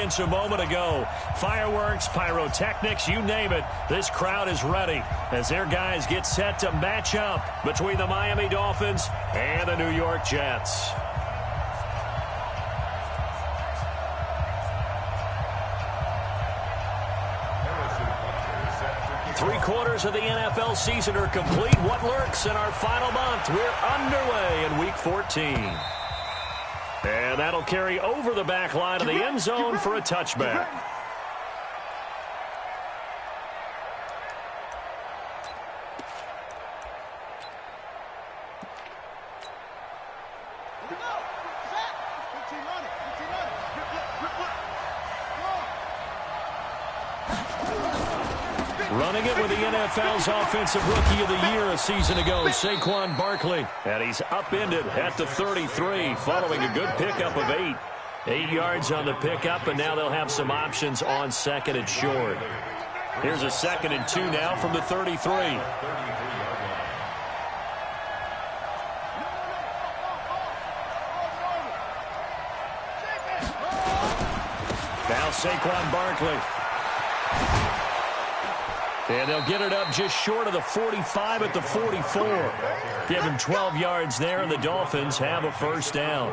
seconds a moment ago. Fireworks, pyrotechnics, you name it. This crowd is ready as their guys get set to match up between the Miami Dolphins and the New York Jets. Three-quarters of the NFL season are complete. What lurks in our final month? We're underway in Week 14. And that'll carry over the back line of the end zone for a touchback. Running it with the NFL's Offensive Rookie of the Year a season ago, Saquon Barkley. And he's upended at the 33 following a good pickup of 8. 8 yards on the pickup, and now they'll have some options on second and short. Here's a 2nd and 2 now from the 33. Now Saquon Barkley. And they'll get it up just short of the 45 at the 44. Give him 12 yards there, and the Dolphins have a first down.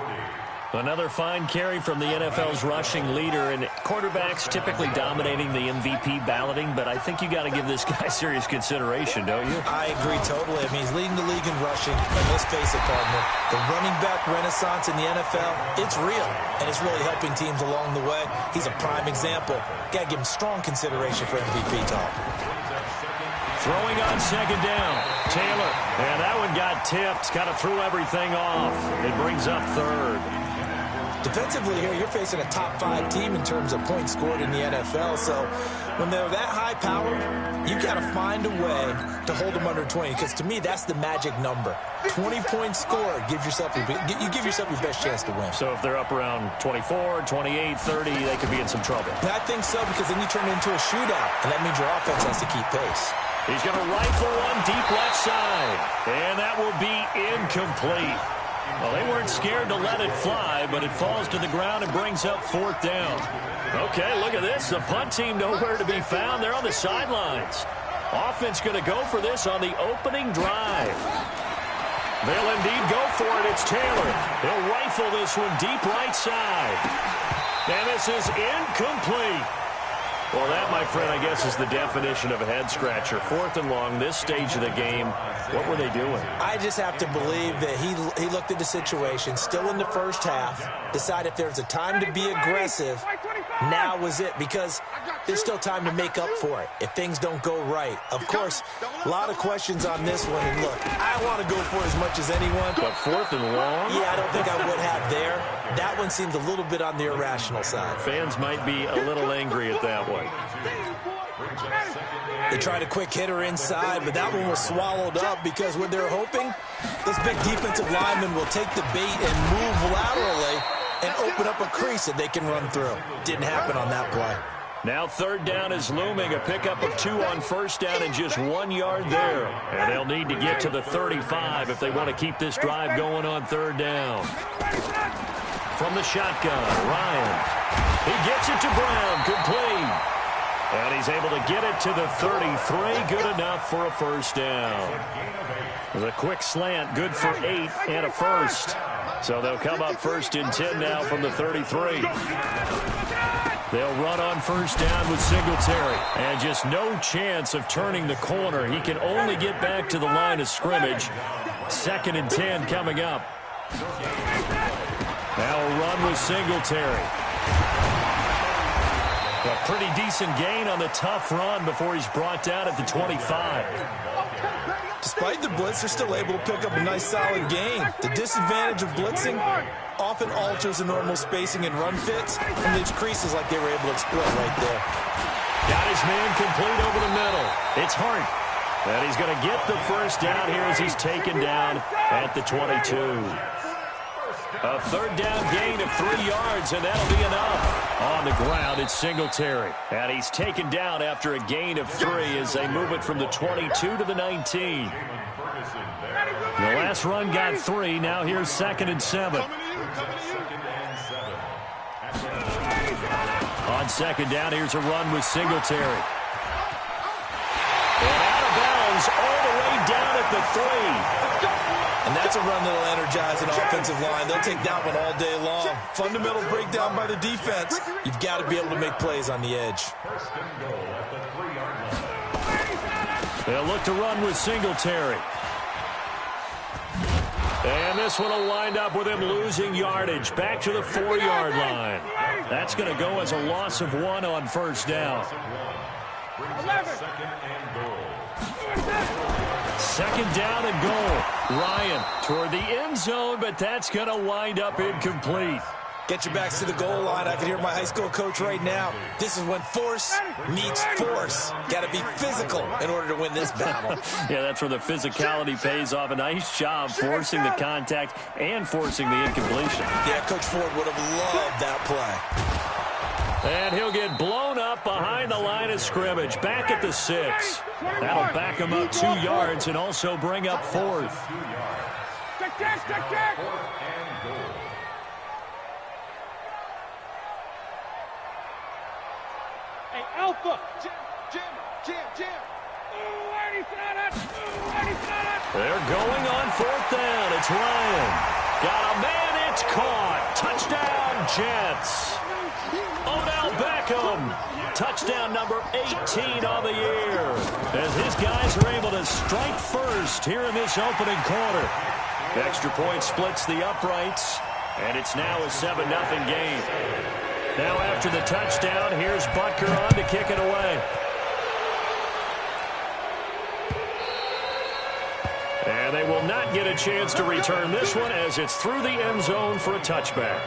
Another fine carry from the NFL's rushing leader, and quarterbacks typically dominating the MVP balloting, but I think you got to give this guy serious consideration, don't you? I agree totally. I mean, he's leading the league in rushing, and let's face it, partner, the running back renaissance in the NFL, it's real, and it's really helping teams along the way. He's a prime example. Got to give him strong consideration for MVP talk. Throwing on second down, Taylor. And that one got tipped, kind of threw everything off. It brings up third. Defensively here, you're facing a top 5 team in terms of points scored in the NFL. So when they're that high powered, you got to find a way to hold them under 20. Because to me, that's the magic number. 20 points scored, you give yourself your best chance to win. So if they're up around 24, 28, 30, they could be in some trouble. I think so, because then you turn it into a shootout, and that means your offense has to keep pace. He's going to rifle one deep left side, and that will be incomplete. Well, they weren't scared to let it fly, but it falls to the ground and brings up 4th down. Okay, look at this. The punt team nowhere to be found. They're on the sidelines. Offense going to go for this on the opening drive. They'll indeed go for it. It's Taylor. He'll rifle this one deep right side. And this is incomplete. Well, that, my friend, I guess is the definition of a head-scratcher. 4th and long, this stage of the game. What were they doing? I just have to believe that he looked at the situation, still in the first half, decided if there's a time to be aggressive, now was it, because there's still time to make up for it if things don't go right. Of course, a lot of questions on this one, and look, I want to go for as much as anyone. But 4th and long? Yeah, I don't think I would have there. That one seems a little bit on the irrational side. Fans might be a little angry at that one. They tried a quick hitter inside, but that one was swallowed up because what they're hoping, those big defensive linemen will take the bait and move laterally and open up a crease that they can run through. Didn't happen on that play. Now 3rd down is looming. A pickup of 2 on 1st down and just 1 yard there. And they'll need to get to the 35 if they want to keep this drive going on 3rd down. From the shotgun, Ryan. He gets it to Brown. Complete. And he's able to get it to the 33. Good enough for a first down. The quick slant, good for 8 and a first. So they'll come up 1st and 10 now from the 33. They'll run on 1st down with Singletary. And just no chance of turning the corner. He can only get back to the line of scrimmage. 2nd and 10 coming up. Now a run with Singletary. A pretty decent gain on the tough run before he's brought down at the 25. Despite the blitz, they're still able to pick up a nice solid gain. The disadvantage of blitzing often alters the normal spacing and run fits and leaves creases like they were able to exploit right there. Got his man complete over the middle. It's Hart. And he's going to get the first down here as he's taken down at the 22. A 3rd down gain of 3 yards, and that'll be enough. On the ground, it's Singletary. And he's taken down after a gain of 3 as they move it from the 22 to the 19. The last run got 3. Now here's 2nd and 7. On second down, here's a run with Singletary. And out of bounds all the way down at the 3. And that's a run that'll energize an offensive line. They'll take that one all day long. Fundamental breakdown by the defense. You've got to be able to make plays on the edge. They'll look to run with Singletary. And this one will wind up with him losing yardage back to the 4-yard line. That's going to go as a loss of 1 on first down. Second down and goal. Ryan toward the end zone, but that's going to wind up incomplete. Get your backs to the goal line. I can hear my high school coach right now. This is when force meets force. Got to be physical in order to win this battle. Yeah, that's where the physicality pays off. A nice job forcing the contact and forcing the incompletion. Yeah, Coach Ford would have loved that play. And he'll get blown up behind the line of scrimmage. Back at the 6. That'll back him up 2 yards and also bring up 4th. Hey, Alpha! Jim! Ooh, 87! They're going on 4th down. It's Ryan. Got a man, it's caught. Touchdown, Jets. Odell Beckham. Touchdown number 18 on the year. As his guys are able to strike first here in this opening quarter. Extra point splits the uprights, and it's now a 7-0 game. Now after the touchdown, here's Butker on to kick it away. And they will not get a chance to return this one as it's through the end zone for a touchback.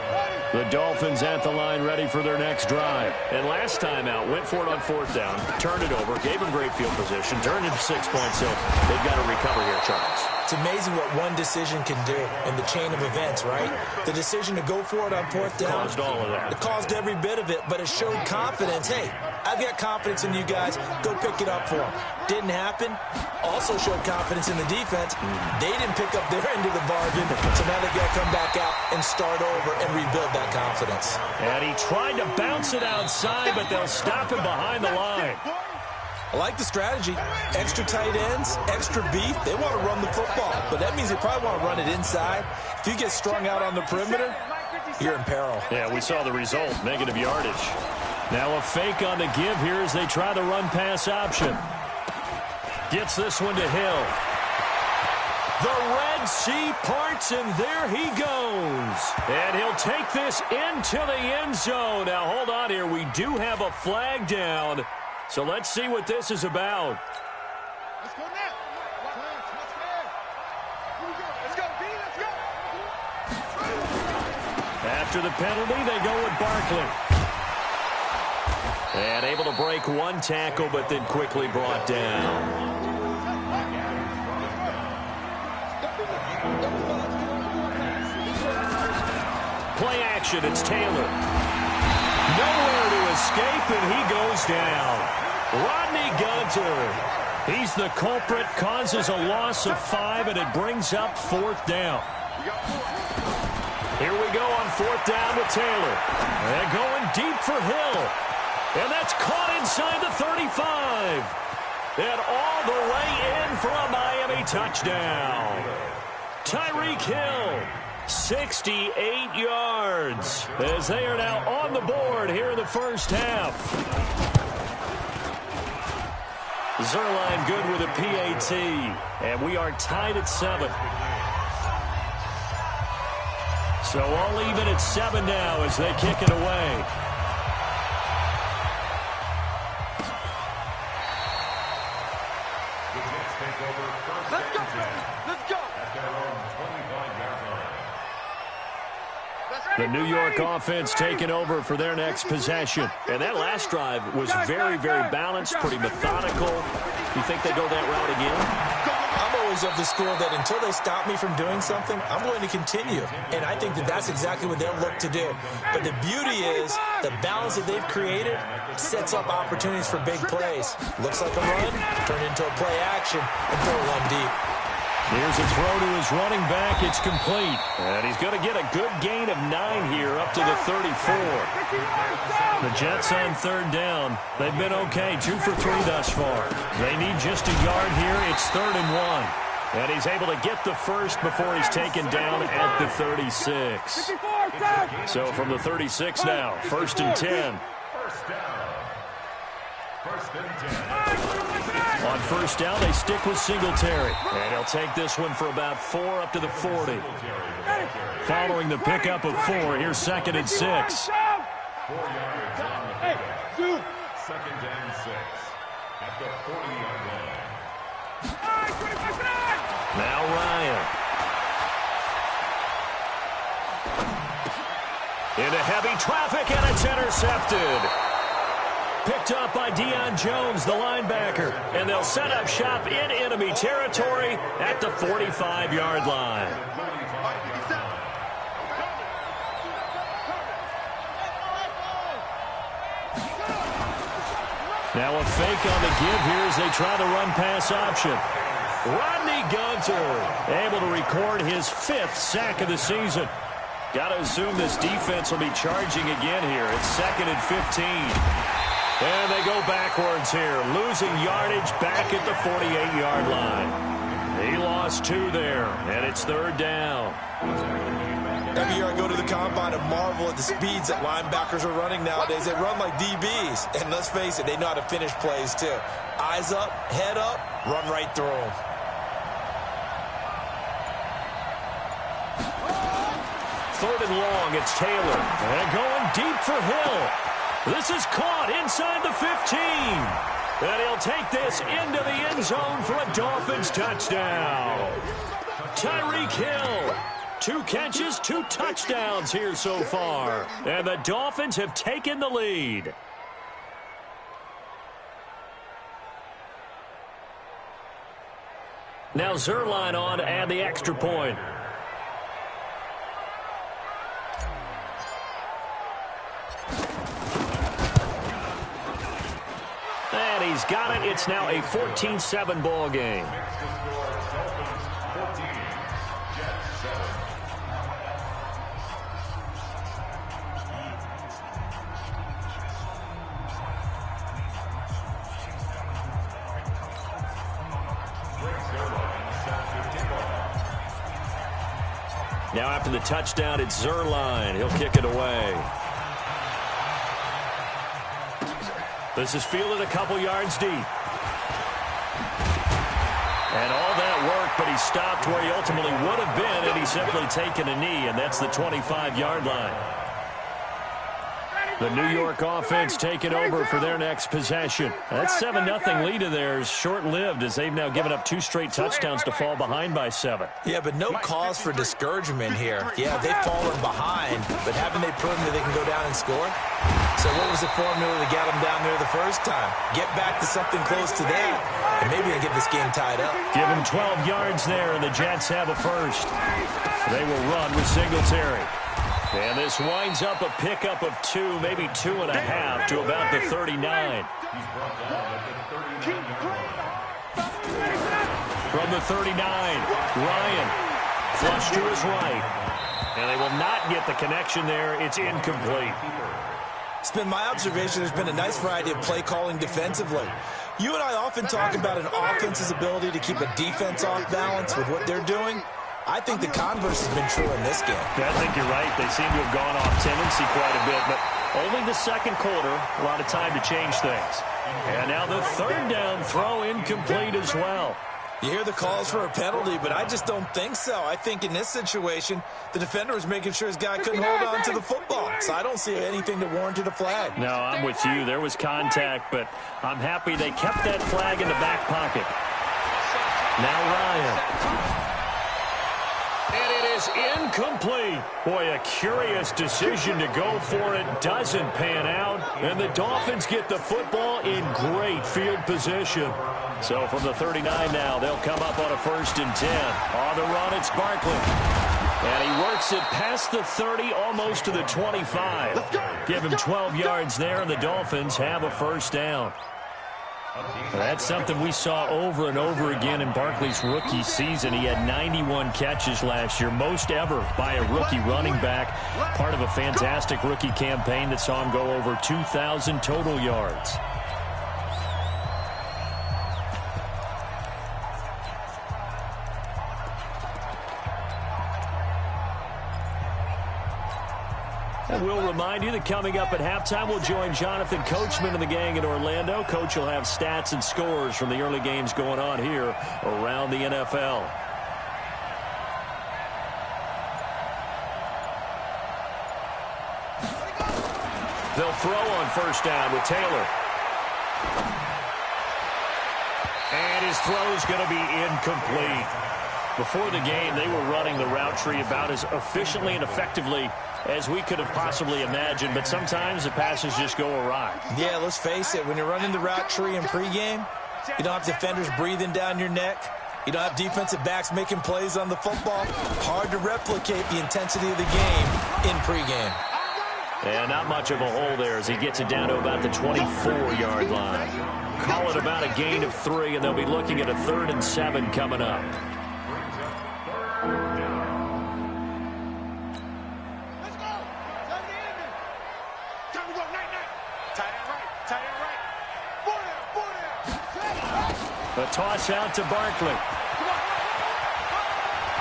The Dolphins at the line ready for their next drive. And last time out, went for it on 4th down, turned it over, gave them great field position, turned into 6 points, so they've got to recover here, Charles. It's amazing what one decision can do in the chain of events, right? The decision to go for it on 4th down. Caused all of that. It caused every bit of it, but it showed confidence. Hey, I've got confidence in you guys. Go pick it up for them. Didn't happen. Also showed confidence in the defense. They didn't pick up their end of the bargain, so now they've got to come back out and start over and rebuild that confidence. And he tried to bounce it outside, but they'll stop him behind the line. I like the strategy. Extra tight ends, extra beef. They want to run the football, but that means they probably want to run it inside. If you get strung out on the perimeter, you're in peril. Yeah, we saw the result, negative yardage. Now a fake on the give here as they try the run-pass option. Gets this one to Hill. The Red Sea parts, and there he goes. And he'll take this into the end zone. Now, hold on here. We do have a flag down. So let's see what this is about. Let's go now. Let's go, B. Let's go. After the penalty, they go with Barkley. And able to break one tackle, but then quickly brought down. Play action, it's Taylor. Nowhere to escape, and he goes down. Rodney Gunter. He's the culprit, causes a loss of 5, and it brings up 4th down. Here we go on 4th down with Taylor. And going deep for Hill. And that's caught inside the 35. And all the way in for a Miami touchdown. Tyreek Hill. 68 yards as they are now on the board here in the first half. Zerline good with a PAT, and we are tied at 7. So all even at 7 now as they kick it away. Let's go. Let's go. The New York offense taking over for their next possession. And that last drive was very, very balanced, pretty methodical. You think they go that route again? I'm always of the school that until they stop me from doing something, I'm going to continue. And I think that that's exactly what they'll look to do. But the beauty is the balance that they've created sets up opportunities for big plays. Looks like a run, turn into a play action, and throw one deep. Here's a throw to his running back. It's complete. And he's going to get a good gain of 9 here up to the 34. The Jets on third down. They've been okay, 2 for 3 thus far. They need just a yard here. It's 3rd and 1. And he's able to get the first before he's taken down at the 36. So from the 36 now, 1st and 10. On 1st down, they stick with Singletary. And he'll take this one for about 4 up to the 40. Following the pickup of 4, here's 2nd and 6. 4 yards on the pickup. 2nd and 6 at the 40-yard line. Now Ryan. Into heavy traffic, and it's intercepted. Picked up by Deion Jones, the linebacker. And they'll set up shop in enemy territory at the 45-yard line. Now a fake on the give here as they try the run-pass option. Rodney Gunter able to record his 5th sack of the season. Got to assume this defense will be charging again here. It's 2nd and 15. And they go backwards here, losing yardage back at the 48-yard line. He lost 2 there, and it's 3rd down. Every year I go to the combine and marvel at the speeds that linebackers are running nowadays. They run like DBs. And let's face it, they know how to finish plays too. Eyes up, head up, run right through them. Third and long, it's Taylor. And going deep for Hill. This is caught inside the 15. And he'll take this into the end zone for a Dolphins touchdown. Tyreek Hill. 2 catches, 2 touchdowns here so far. And the Dolphins have taken the lead. Now Zerline on and the extra point. And he's got it. It's now a 14-7 ball game. Now after the touchdown, it's Zerline. He'll kick it away. This is fielded a couple yards deep. And all that work, but he stopped where he ultimately would have been, and he's simply taken a knee, and that's the 25-yard line. The New York offense taking over for their next possession. That 7-0 lead of theirs short-lived as they've now given up 2 straight touchdowns to fall behind by 7. Yeah, but no cause for discouragement here. Yeah, they've fallen behind, but haven't they proven that they can go down and score? So what was the formula to get them down there the first time? Get back to something close to that, and maybe they get this game tied up. Give them 12 yards there, and the Jets have a first. They will run with Singletary. And this winds up a pickup of 2, maybe 2.5 to about the 39. From the 39, Ryan flush to his right. And they will not get the connection there. It's incomplete. It's been my observation there's been a nice variety of play calling defensively. You and I often talk about an offense's ability to keep a defense off balance with what they're doing. I think the converse has been true in this game. Yeah, I think you're right. They seem to have gone off tendency quite a bit, but only the second quarter, a lot of time to change things. And now the 3rd down throw incomplete as well. You hear the calls for a penalty, but I just don't think so. I think in this situation, the defender was making sure his guy couldn't hold on to the football. So I don't see anything that warranted a flag. No, I'm with you. There was contact, but I'm happy they kept that flag in the back pocket. Now Ryan. And it is incomplete. Boy, a curious decision to go for it. Doesn't pan out. And the Dolphins get the football in great field position. So from the 39 now, they'll come up on a 1st and 10. On the run, it's Barkley. And he works it past the 30, almost to the 25. Give him 12 yards there, and the Dolphins have a 1st down. That's something we saw over and over again in Barkley's rookie season. He had 91 catches last year, most ever by a rookie running back, part of a fantastic rookie campaign that saw him go over 2,000 total yards. And we'll remind you that coming up at halftime, we'll join Jonathan Coachman and the gang in Orlando. Coach will have stats and scores from the early games going on here around the NFL. They'll throw on first down with Taylor. And his throw's going to be incomplete. Before the game, they were running the route tree about as efficiently and effectively as we could have possibly imagined, but sometimes the passes just go awry. Yeah, let's face it, when you're running the route tree in pregame, you don't have defenders breathing down your neck. You don't have defensive backs making plays on the football. Hard to replicate the intensity of the game in pregame. And not much of a hole there as he gets it down to about the 24-yard line. Call it about a gain of 3, and they'll be looking at a 3rd and 7 coming up. A toss out to Barkley.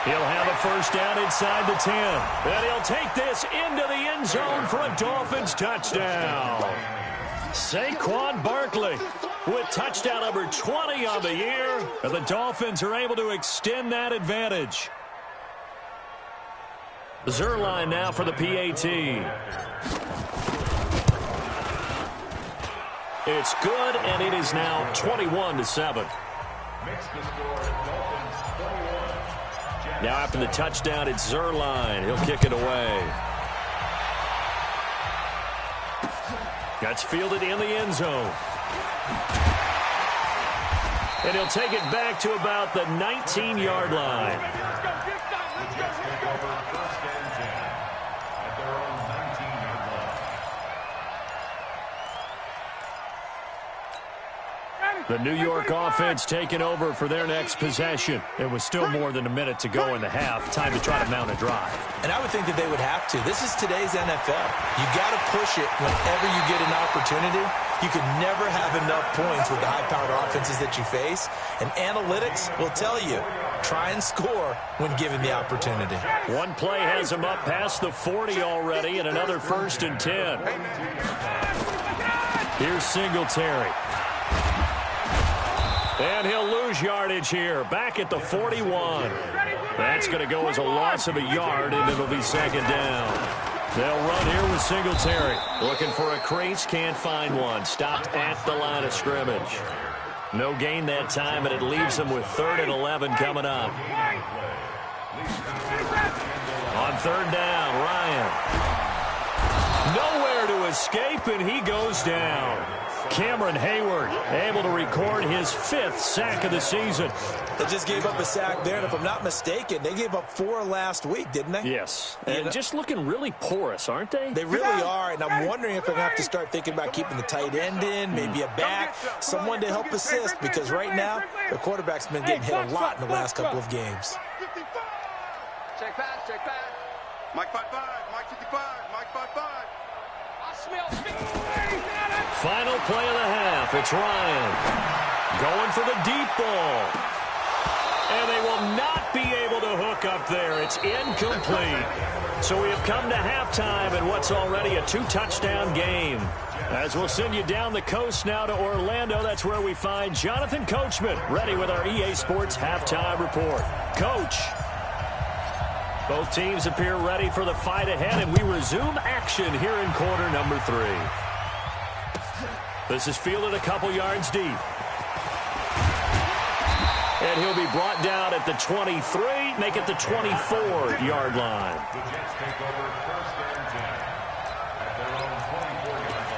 He'll have a first down inside the 10. And he'll take this into the end zone for a Dolphins touchdown. Saquon Barkley with touchdown number 20 on the year. And the Dolphins are able to extend that advantage. Zerline now for the PAT. It's good, and it is now 21-7. Now after the touchdown, it's Zerline. He'll kick it away. That's fielded in the end zone. And he'll take it back to about the 19-yard line. The New York offense taking over for their next possession. It was still more than a minute to go in the half. Time to try to mount a drive. And I would think that they would have to. This is today's NFL. You got to push it whenever you get an opportunity. You can never have enough points with the high-powered offenses that you face. And analytics will tell you, try and score when given the opportunity. One play has him up past the 40 already, and another 1st and 10. Here's Singletary. And he'll lose yardage here, back at the 41. That's going to go as a loss of a yard, and it'll be 2nd down. They'll run here with Singletary. Looking for a crease, can't find one. Stopped at the line of scrimmage. No gain that time, and it leaves them with 3rd and 11 coming up. On 3rd down, Ryan. Nowhere to escape, and he goes down. Cameron Hayward able to record his 5th sack of the season. They just gave up a sack there, and if I'm not mistaken, they gave up 4 last week, didn't they? Yes, and just looking really porous, aren't they? They really are, and I'm wondering if they're going to have to start thinking about keeping the tight end in, maybe a back, someone to help assist, because right now, their quarterback's been getting hit a lot in the last couple of games. Check pass, check pass. Mike 5-5, Mike 55, Mike 5-5. I smell Final play of the half. It's Ryan going for the deep ball. And they will not be able to hook up there. It's incomplete. So we have come to halftime in what's already a 2-touchdown game. As we'll send you down the coast now to Orlando, that's where we find Jonathan Coachman, ready with our EA Sports halftime report. Coach. Both teams appear ready for the fight ahead, and we resume action here in quarter number 3. This is fielded a couple yards deep. And he'll be brought down at the 23, make it the 24-yard line. The Jets take over 1st and 10 at their own 24-yard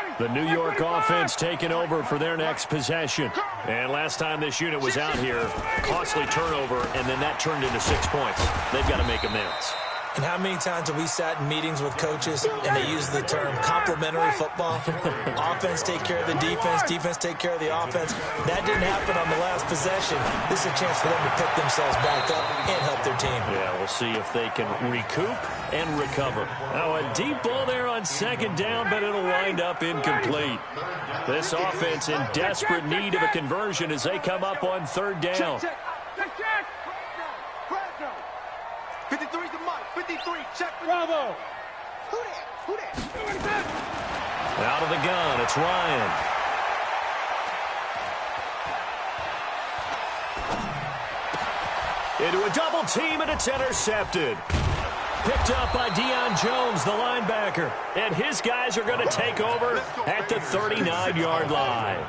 line. The New York offense taking over for their next possession. And last time this unit was out here, costly turnover, and then that turned into 6 points. They've got to make amends. And how many times have we sat in meetings with coaches and they use the term complementary football? Offense take care of the defense, defense take care of the offense. That didn't happen on the last possession. This is a chance for them to pick themselves back up and help their team. Yeah, we'll see if they can recoup and recover. Now a deep ball there on second down, but it'll wind up incomplete. This offense in desperate need of a conversion as they come up on third down. 53's the mic. 53, check. Bravo. Who that? Out of the gun, it's Ryan. Into a double team, and it's intercepted. Picked up by Deion Jones, the linebacker. And his guys are going to take over at the 39-yard line.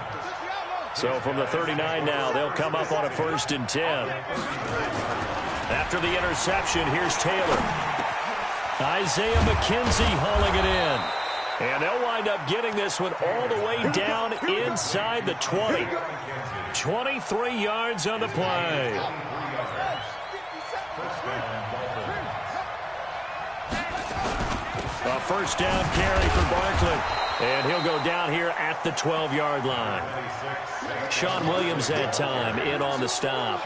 So from the 39 now, they'll come up on a 1st and 10. After the interception, here's Taylor. Isaiah McKenzie hauling it in. And they'll wind up getting this one all the way down inside the 20. 23 yards on the play. A 1st down carry for Barkley. And he'll go down here at the 12-yard line. Sean Williams that time in on the stop.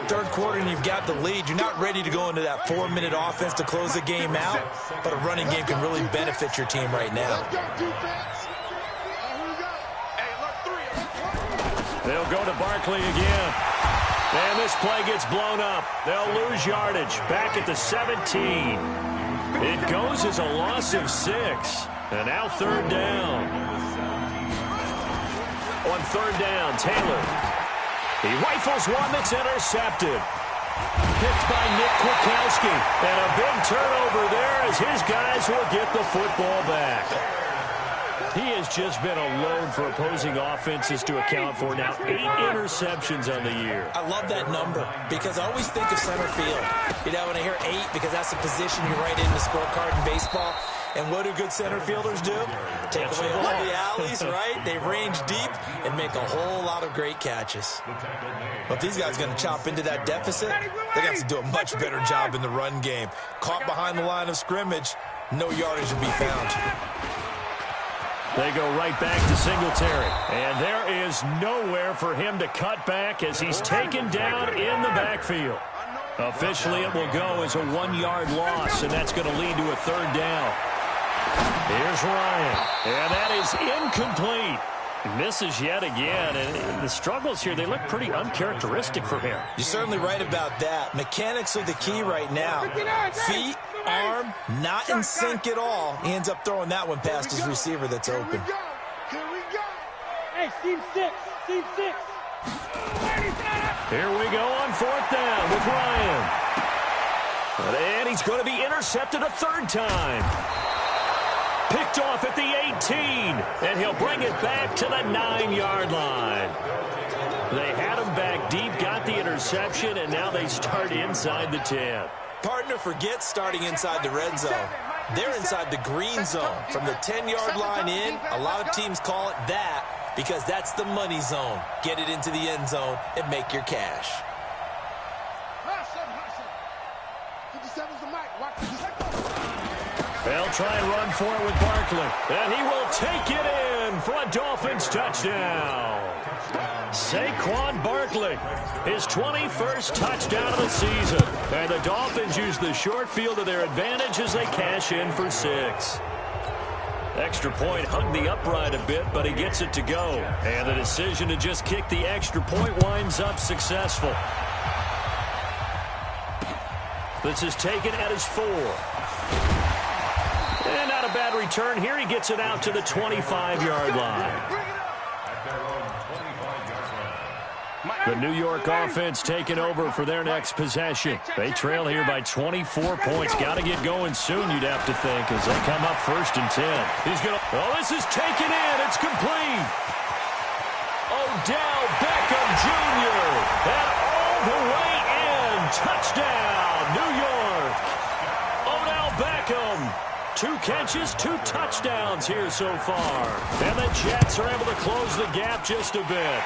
Third quarter and you've got the lead. You're not ready to go into that 4-minute offense to close the game out, but a running game can really benefit your team right now. They'll go to Barkley again. And this play gets blown up. They'll lose yardage back at the 17. It goes as a loss of 6. And now 3rd down. On 3rd down, Taylor. He rifles one that's intercepted. Picked by Nick Kwiatkowski. And a big turnover there as his guys will get the football back. He has just been a load for opposing offenses to account for. Now 8 interceptions on the year. I love that number because I always think of center field. You know, when I hear 8, because that's the position you write in the scorecard in baseball. And what do good center fielders do? Take away all the alleys, right? They range deep and make a whole lot of great catches. But if these guys are going to chop into that deficit, they're going to have to do a much better job in the run game. Caught behind the line of scrimmage, no yardage will be found. They go right back to Singletary. And there is nowhere for him to cut back as he's taken down in the backfield. Officially, it will go as a 1-yard loss, and that's going to lead to a 3rd down. Here's Ryan, and that is incomplete. Misses yet again, and the struggles here, they look pretty uncharacteristic for him. You're certainly right about that. Mechanics are the key right now. Feet, arm, not in sync at all. He ends up throwing that one past his receiver that's open. Here we go. Hey, team 6. Team 6. Here we go on 4th down with Ryan. And he's going to be intercepted a 3rd time. Picked off at the 18, and he'll bring it back to the 9-yard line. They had him back deep, got the interception, and now they start inside the 10. Partner forgets starting inside the red zone. They're inside the green zone. From the 10-yard line in, a lot of teams call it that because that's the money zone. Get it into the end zone and make your cash. They'll try and run for it with Barkley. And he will take it in for a Dolphins touchdown. Saquon Barkley, his 21st touchdown of the season. And the Dolphins use the short field to their advantage as they cash in for 6. Extra point hung the upright a bit, but he gets it to go. And the decision to just kick the extra point winds up successful. This is taken at his 4. And not a bad return here. He gets it out to the 25-yard line. The New York offense taking over for their next possession. They trail here by 24 points. Got to get going soon, you'd have to think, as they come up 1st and 10. He's going to... Oh, this is taken in. It's complete. Odell Beckham Jr. And all the way in. Touchdown, New York. Odell Beckham. 2 catches, 2 touchdowns here so far. And the Jets are able to close the gap just a bit.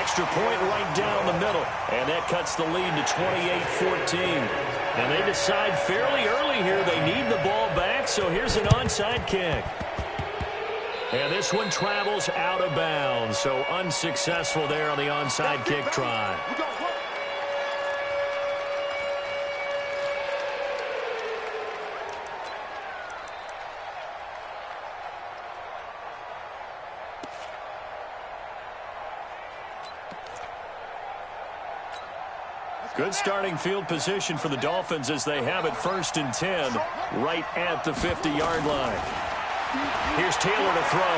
Extra point right down the middle. And that cuts the lead to 28-14. And they decide fairly early here they need the ball back, so here's an onside kick. And this one travels out of bounds, so unsuccessful there on the onside kick try. Good starting field position for the Dolphins as they have it 1st and 10 right at the 50-yard line. Here's Taylor to throw.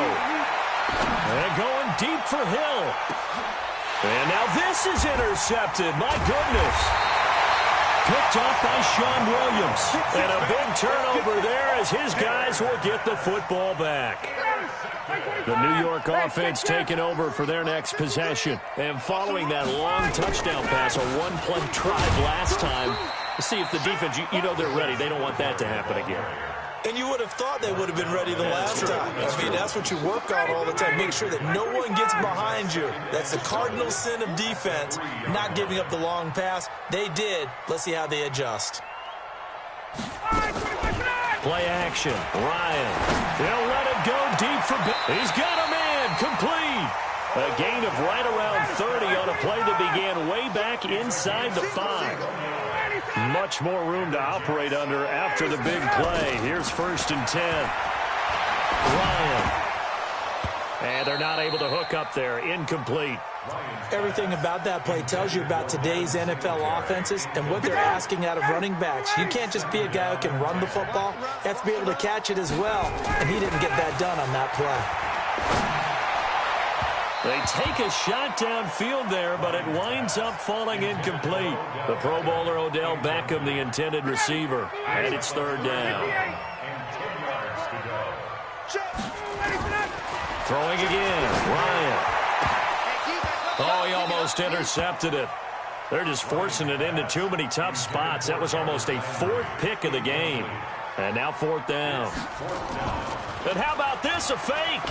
And going deep for Hill. And now this is intercepted. My goodness. Picked off by Sean Williams. And a big turnover there as his guys will get the football back. The New York offense taking over for their next possession. And following that long touchdown pass, a one-play drive last time, to see if the defense, you know they're ready. They don't want that to happen again. And you would have thought they would have been ready the last time. I mean, that's what you work on all the time. Make sure that no one gets behind you. That's the cardinal sin of defense, not giving up the long pass. They did. Let's see how they adjust. Play action. Ryan. They'll let it go deep for Bill. He's got a man. Complete. A gain of right around 30 on a play that began way back inside the 5. Much more room to operate under after the big play. Here's 1st and 10. Ryan. And they're not able to hook up there. Incomplete. Everything about that play tells you about today's NFL offenses and what they're asking out of running backs. You can't just be a guy who can run the football. You have to be able to catch it as well. And he didn't get that done on that play. They take a shot downfield there, but it winds up falling incomplete. The Pro Bowler Odell Beckham, the intended receiver. And it's 3rd down. Throwing again. Ryan. Oh, he almost intercepted it. They're just forcing it into too many tough spots. That was almost a 4th pick of the game. And now 4th down. And how about this, a fake?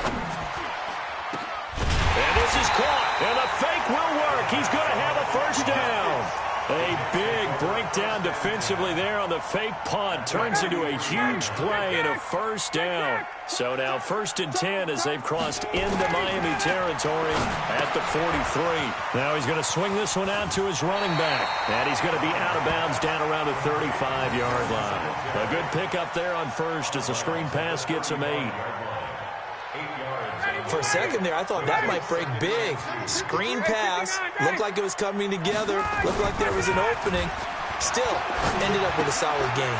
And this is caught, and the fake will work. He's going to have a 1st down. A big breakdown defensively there on the fake punt. Turns into a huge play and a 1st down. So now 1st and 10 as they've crossed into Miami territory at the 43. Now he's going to swing this one out to his running back. And he's going to be out of bounds down around the 35-yard line. A good pickup there on 1st as the screen pass gets him 8. For a second there, I thought that might break big. Screen pass. Looked like it was coming together. Looked like there was an opening. Still, ended up with a solid game.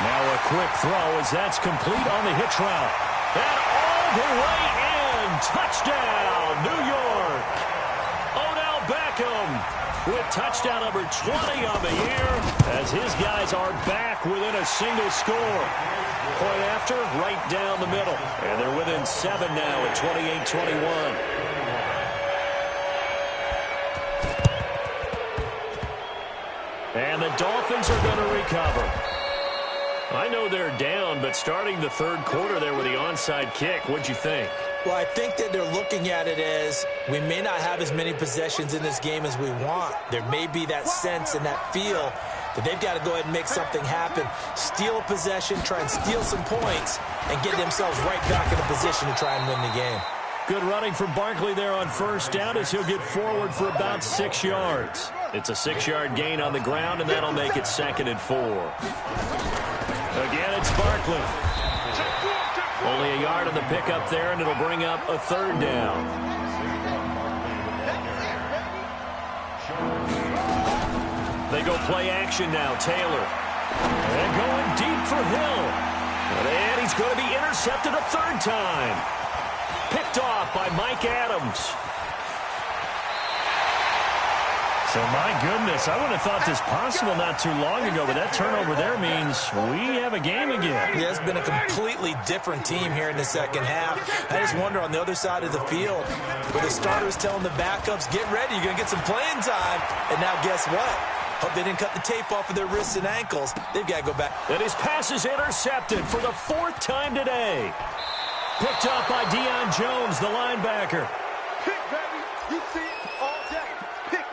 Now a quick throw as that's complete on the hitch route. And all the way in. Touchdown, New York. Odell Beckham with touchdown number 20 on the year as his guys are back within a single score. Point after, right down the middle. And they're within 7 now at 28-21. And the Dolphins are going to recover. I know they're down, but starting the 3rd quarter there with the onside kick, what'd you think? Well, I think that they're looking at it as we may not have as many possessions in this game as we want. There may be that sense and that feel that they've got to go ahead and make something happen. Steal a possession, try and steal some points, and get themselves right back in a position to try and win the game. Good running from Barkley there on 1st down as he'll get forward for about 6 yards. It's a 6-yard gain on the ground, and that'll make it 2nd and 4. Again, it's Barkley. Only a yard on the pickup there, and it'll bring up a 3rd down. They go play action now. Taylor. And going deep for Hill. And he's going to be intercepted a 3rd time. Picked off by Mike Adams. So, my goodness, I would have thought this possible not too long ago, but that turnover there means we have a game again. Yeah, it's been a completely different team here in the 2nd half. I just wonder on the other side of the field, where the starters telling the backups, get ready, you're going to get some playing time. And now guess what? Hope they didn't cut the tape off of their wrists and ankles. They've got to go back. And his pass is intercepted for the 4th time today. Picked up by Deion Jones, the linebacker. Pick, baby. You see it all day. Pick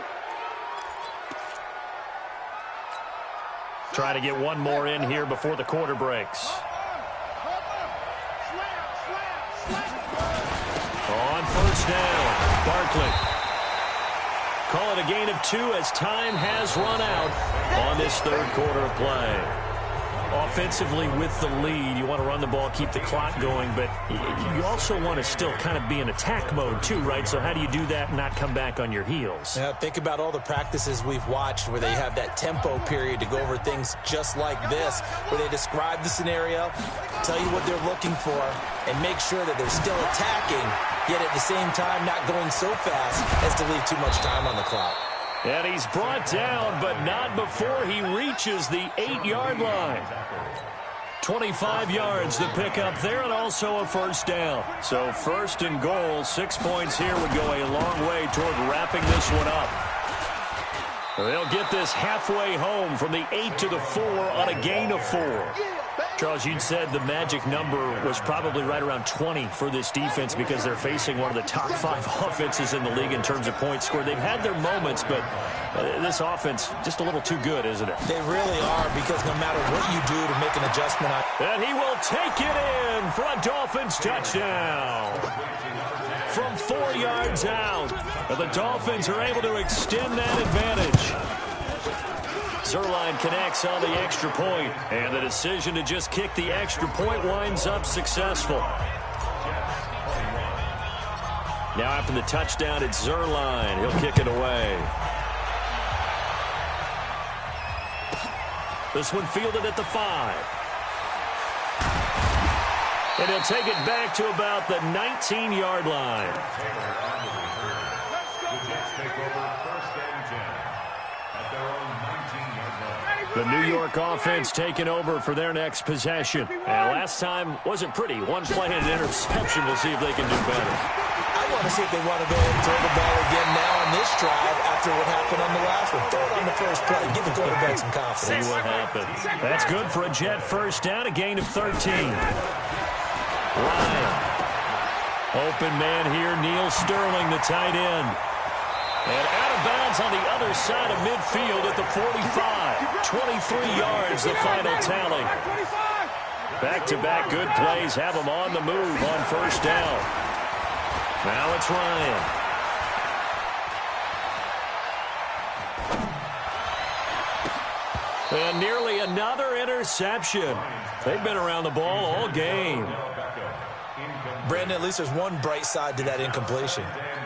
it. Try to get one more in here before the quarter breaks. On first down, Barkley. Call it a gain of 2 as time has run out on this third quarter of play. Offensively with the lead, you want to run the ball, keep the clock going, but you also want to still kind of be in attack mode too, right? So how do you do that and not come back on your heels? Yeah, think about all the practices we've watched where they have that tempo period to go over things just like this, where they describe the scenario, tell you what they're looking for, and make sure that they're still attacking, yet at the same time not going so fast as to leave too much time on the clock. And he's brought down, but not before he reaches the 8-yard line. 25 yards to pick up there, and also a first down. So first and goal, 6 points here would go a long way toward wrapping this one up. They'll get this halfway home from the 8 to the 4 on a gain of 4. Charles, you'd said the magic number was probably right around 20 for this defense because they're facing one of the top 5 offenses in the league in terms of points scored. They've had their moments, but this offense just a little too good, isn't it? They really are, because no matter what you do to make an adjustment. And he will take it in for a Dolphins touchdown. From 4 yards out, the Dolphins are able to extend that advantage. Zerline connects on the extra point, and the decision to just kick the extra point winds up successful. Now after the touchdown, it's Zerline. He'll kick it away. This one fielded at the 5. And he'll take it back to about the 19-yard line. The New York offense taking over for their next possession. And last time wasn't pretty. One play and an interception. We'll see if they can do better. I want to see if they want to go and throw the ball again now on this drive after what happened on the last one. Throw it on the first play. Give the quarterback some confidence. See what happens. That's good for a Jet first down, a gain of 13. Ryan. Open man here, Neil Sterling, the tight end. And out of bounds on the other side of midfield at the 45. 23 yards, the final tally. Back-to-back good plays have them on the move on first down. Now it's Ryan. And nearly another interception. They've been around the ball all game. Brandon, at least there's one bright side to that incompletion.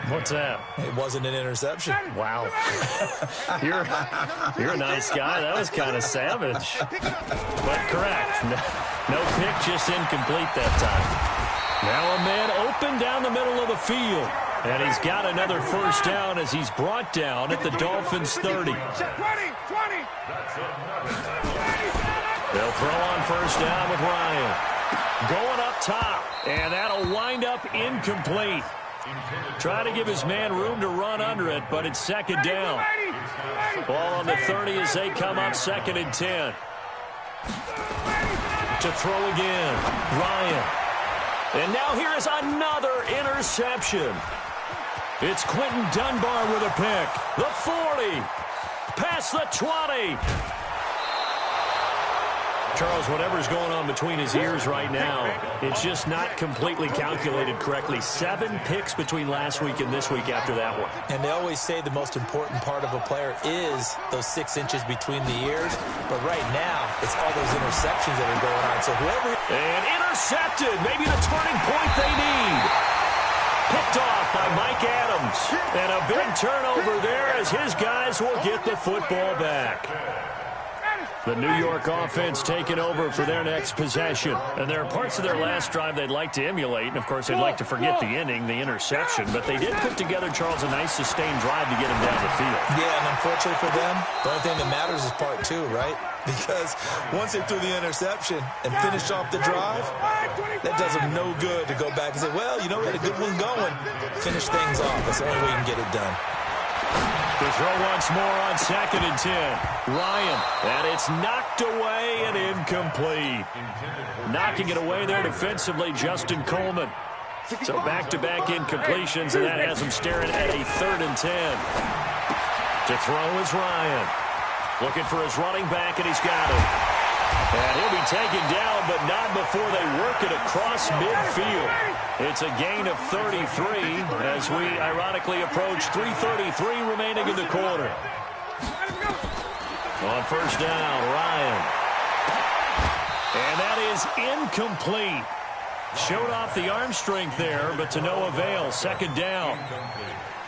What's that? It wasn't an interception. Wow. You're a nice guy. That was kind of savage. But correct. No pick, just incomplete that time. Now a man open down the middle of the field. And he's got another first down as he's brought down at the Dolphins' 30. They'll throw on first down with Ryan. Going up top. And that'll wind up incomplete. Try to give his man room to run under it, but it's second down. Ball on the 30 as they come up, 2nd and 10. To throw again, Ryan. And now here is another interception. It's Quentin Dunbar with a pick. The 40. Past the 20. Charles, whatever's going on between his ears right now, it's just not completely calculated correctly. 7 picks between last week and this week after that one. And they always say the most important part of a player is those 6 inches between the ears. But right now, it's all those interceptions that are going on. So whoever... And intercepted. Maybe the turning point they need. Picked off by Mike Adams. And a big turnover there as his guys will get the football back. The New York offense taking over for their next possession. And there are parts of their last drive they'd like to emulate. And, of course, they'd like to forget the inning, the interception. But they did put together, Charles, a nice sustained drive to get him down the field. Yeah, and unfortunately for them, the only thing that matters is part 2, right? Because once they threw the interception and finished off the drive, that does them no good to go back and say, well, you know, we had a good one going. Finish things off. That's the only way you can get it done. To throw once more on 2nd and 10. Ryan, and it's knocked away and incomplete. Knocking it away there defensively, Justin Coleman. So back-to-back incompletions, and that has him staring at a 3rd and 10. To throw is Ryan. Looking for his running back, and he's got it. And he'll be taken down, but not before they work it across midfield. It's a gain of 33 as we ironically approach 3:33 remaining in the quarter. On first down, Ryan. And that is incomplete. Showed off the arm strength there, but to no avail. Second down.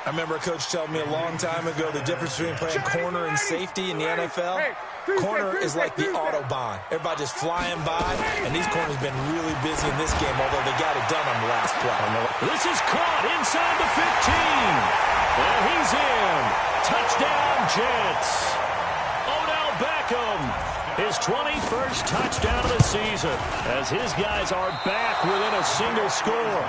I remember a coach telling me a long time ago the difference between playing corner and safety in the NFL. Corner is like the Autobahn. Everybody just flying by, and these corners have been really busy in this game, although they got it done on the last play. This is caught inside the 15. And he's in. Touchdown, Jets. Odell Beckham, his 21st touchdown of the season, as his guys are back within a single score.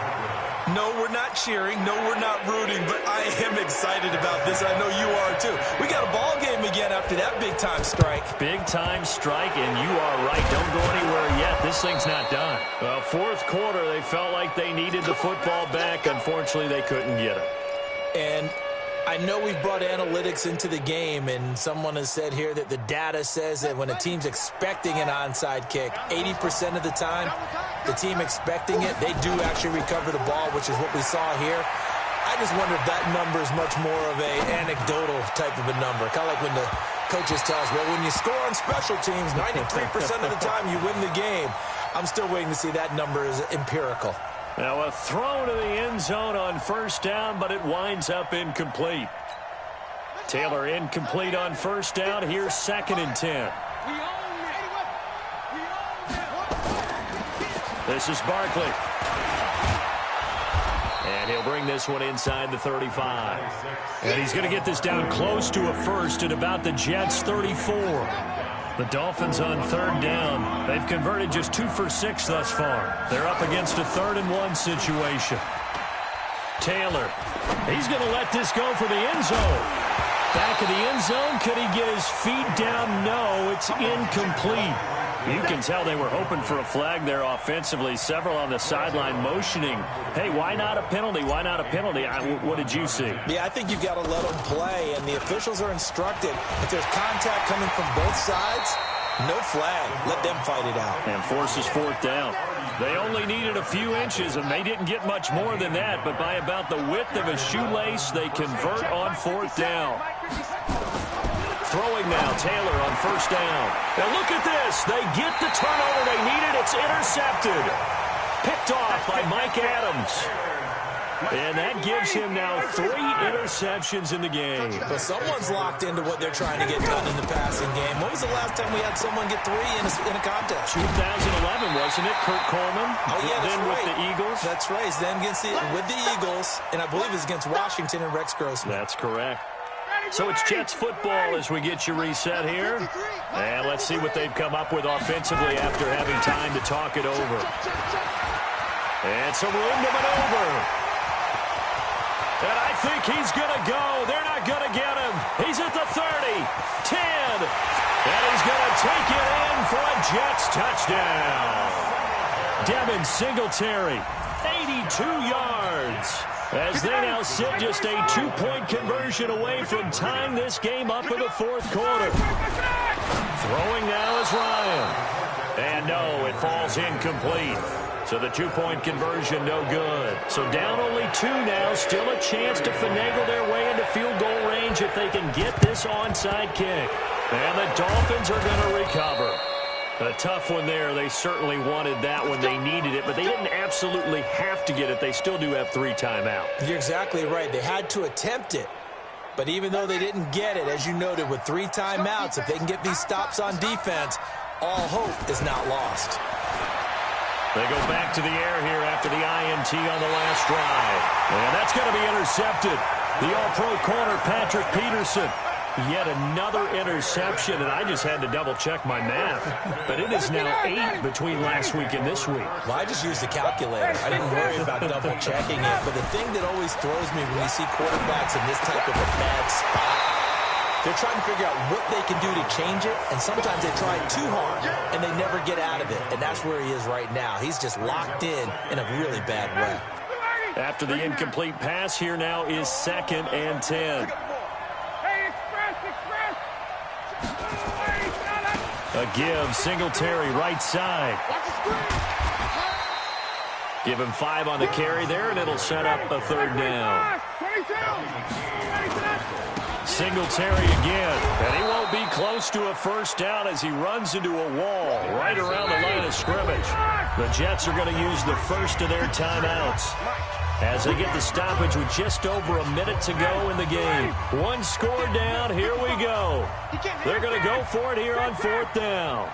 No, we're not cheering. No, we're not rooting, but I am excited about this. I know you are, too. We got a ball game again after that big-time strike. Big-time strike, and you are right. Don't go anywhere yet. This thing's not done. Well, fourth quarter, they felt like they needed the football back. Unfortunately, they couldn't get it. And I know we've brought analytics into the game, and someone has said here that the data says that when a team's expecting an onside kick, 80% of the time, the team expecting it, they do actually recover the ball, which is what we saw here. I just wonder if that number is much more of a anecdotal type of a number. Kind of like when the coaches tell us, well, when you score on special teams, 93% of the time you win the game. I'm still waiting to see that number is empirical. Now a throw to the end zone on first down, but it winds up incomplete. Taylor incomplete on first down. Here's 2nd and 10. This is Barkley. And he'll bring this one inside the 35. And he's going to get this down close to a first at about the Jets' 34. The Dolphins on third down. They've converted just 2 for 6 thus far. They're up against a 3rd and 1 situation. Taylor. He's going to let this go for the end zone. Back of the end zone. Could he get his feet down? No, it's incomplete. You can tell they were hoping for a flag there offensively. Several on the sideline motioning. Hey, why not a penalty? Why not a penalty? What did you see? Yeah, I think you've got to let them play, and the officials are instructed. If there's contact coming from both sides, no flag. Let them fight it out. And forces 4th down. They only needed a few inches, and they didn't get much more than that, but by about the width of a shoelace, they convert on 4th down. Throwing now, Taylor on first down. Now look at this. They get the turnover they needed. It's intercepted. Picked off by Mike Adams. And that gives him now 3 interceptions in the game. But someone's locked into what they're trying to get done in the passing game. When was the last time we had someone get 3 in a contest? 2011, wasn't it? Kurt Coleman. Oh, yeah, that's then right. with the Eagles. That's right. Then with the Eagles, and I believe it's against Washington and Rex Grossman. That's correct. So it's Jets football as we get you reset here. And let's see what they've come up with offensively after having time to talk it over. And some room to maneuver. And I think he's going to go. They're not going to get him. He's at the 30, 10. And he's going to take it in for a Jets touchdown. Devin Singletary, 82 yards. As they now sit just a 2-point conversion away from tying this game up in the 4th quarter. Throwing now is Ryan. And no, it falls incomplete. So the 2-point conversion no good. So down only 2 now. Still a chance to finagle their way into field goal range if they can get this onside kick. And the Dolphins are going to recover. A tough one there. They certainly wanted that one. They needed it, but they didn't absolutely have to get it. They still do have 3 timeouts. You're exactly right. They had to attempt it. But even though they didn't get it, as you noted, with 3 timeouts, if they can get these stops on defense, all hope is not lost. They go back to the air here after the INT on the last drive. And that's going to be intercepted. The All-Pro corner, Patrick Peterson. Yet another interception, and I just had to double-check my math. But it is now 8 between last week and this week. Well, I just used the calculator. I didn't worry about double-checking it. But the thing that always throws me when we see quarterbacks in this type of a bad spot, they're trying to figure out what they can do to change it, and sometimes they try too hard, and they never get out of it. And that's where he is right now. He's just locked in a really bad way. After the incomplete pass, here now is 2nd and 10. A give, Singletary, right side. Give him 5 on the carry there, and it'll set up a third down. Singletary again, and he won't be close to a first down as he runs into a wall right around the line of scrimmage. The Jets are going to use the first of their timeouts as they get the stoppage with just over a minute to go in the game. One score down, here we go. They're going to go for it here on fourth down.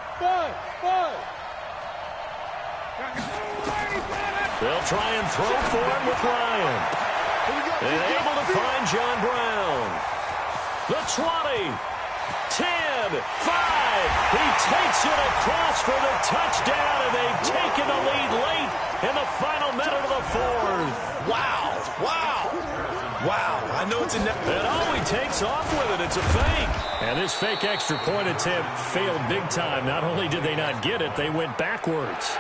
They'll try and throw for him with Ryan. And able to find John Brown. The 20, 10, 5. He takes it across for the touchdown, and they've taken the lead late in the final minute of the fourth. Wow. I know it's a... And all he takes off with it, it's a fake. And this fake extra point attempt failed big time. Not only did they not get it, they went backwards.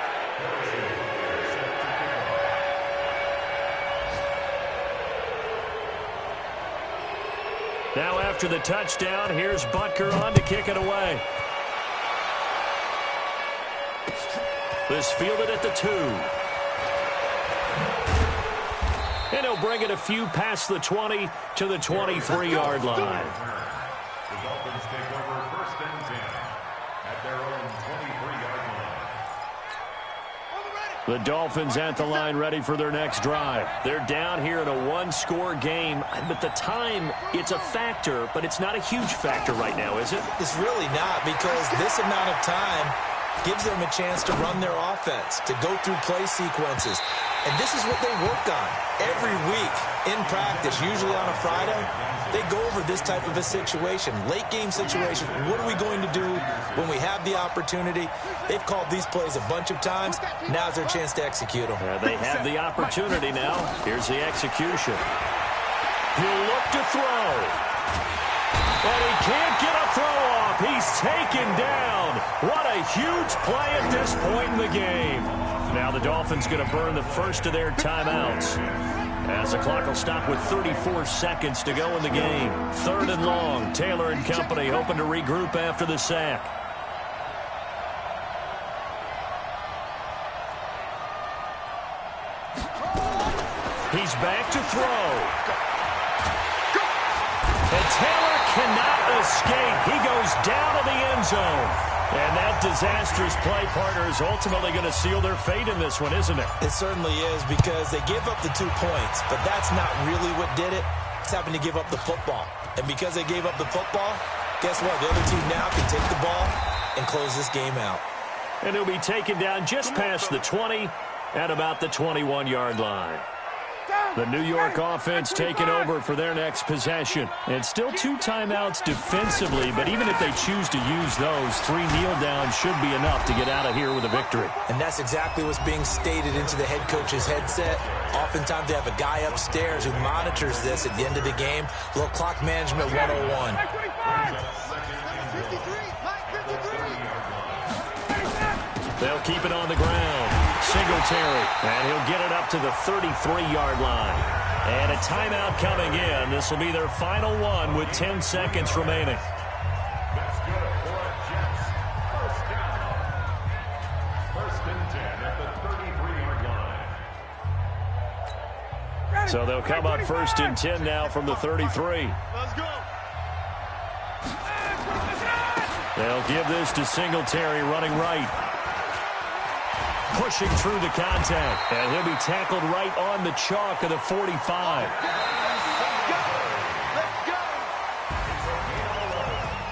Now after the touchdown, here's Butker on to kick it away. This fielded at the 2. And he'll bring it a few past the 20 to the 23-yard line. The Dolphins take over first and 10 at their own 23-yard line. The Dolphins at the line ready for their next drive. They're down here in a one-score game. But the time, it's a factor, but it's not a huge factor right now, is it? It's really not, because this amount of time gives them a chance to run their offense, to go through play sequences. And this is what they work on every week in practice, usually on a Friday. They go over this type of a situation, late game situation. What are we going to do when we have the opportunity? They've called these plays a bunch of times. Now's their chance to execute them. They have the opportunity now. Here's the execution. He'll look to throw. But he can't get a throw off. He's taken down. What a huge play at this point in the game. Now the Dolphins going to burn the first of their timeouts, as the clock will stop with 34 seconds to go in the game. Third and long. Taylor and company hoping to regroup after the sack. He's back to throw. And Taylor cannot escape. He goes down to the end zone. And that disastrous play partner is ultimately going to seal their fate in this one, isn't it? It certainly is, because they gave up the 2 points, but that's not really what did it. It's having to give up the football. And because they gave up the football, guess what? The other team now can take the ball and close this game out. And he'll be taken down just past the 20 at about the 21-yard line. The New York offense taking over for their next possession. And still 2 timeouts defensively, but even if they choose to use those, 3 kneel downs should be enough to get out of here with a victory. And that's exactly what's being stated into the head coach's headset. Oftentimes they have a guy upstairs who monitors this at the end of the game. A little clock management 101. They'll keep it on the ground. Singletary, and he'll get it up to the 33-yard line. And a timeout coming in. This will be their final one with 10 seconds remaining. That's good for the Jets. First down. First and 10 at the 33-yard line. So they'll come up first and 10 now from the 33. Let's go. They'll give this to Singletary running right. Pushing through the contact, and he'll be tackled right on the chalk of the 45.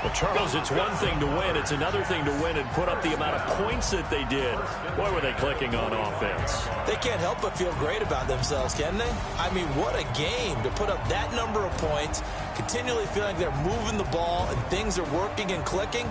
Well, Charles, it's one thing to win. It's another thing to win and put up the amount of points that they did. Boy, were they clicking on offense. They can't help but feel great about themselves, can they? I mean, what a game to put up that number of points, continually feeling they're moving the ball and things are working and clicking.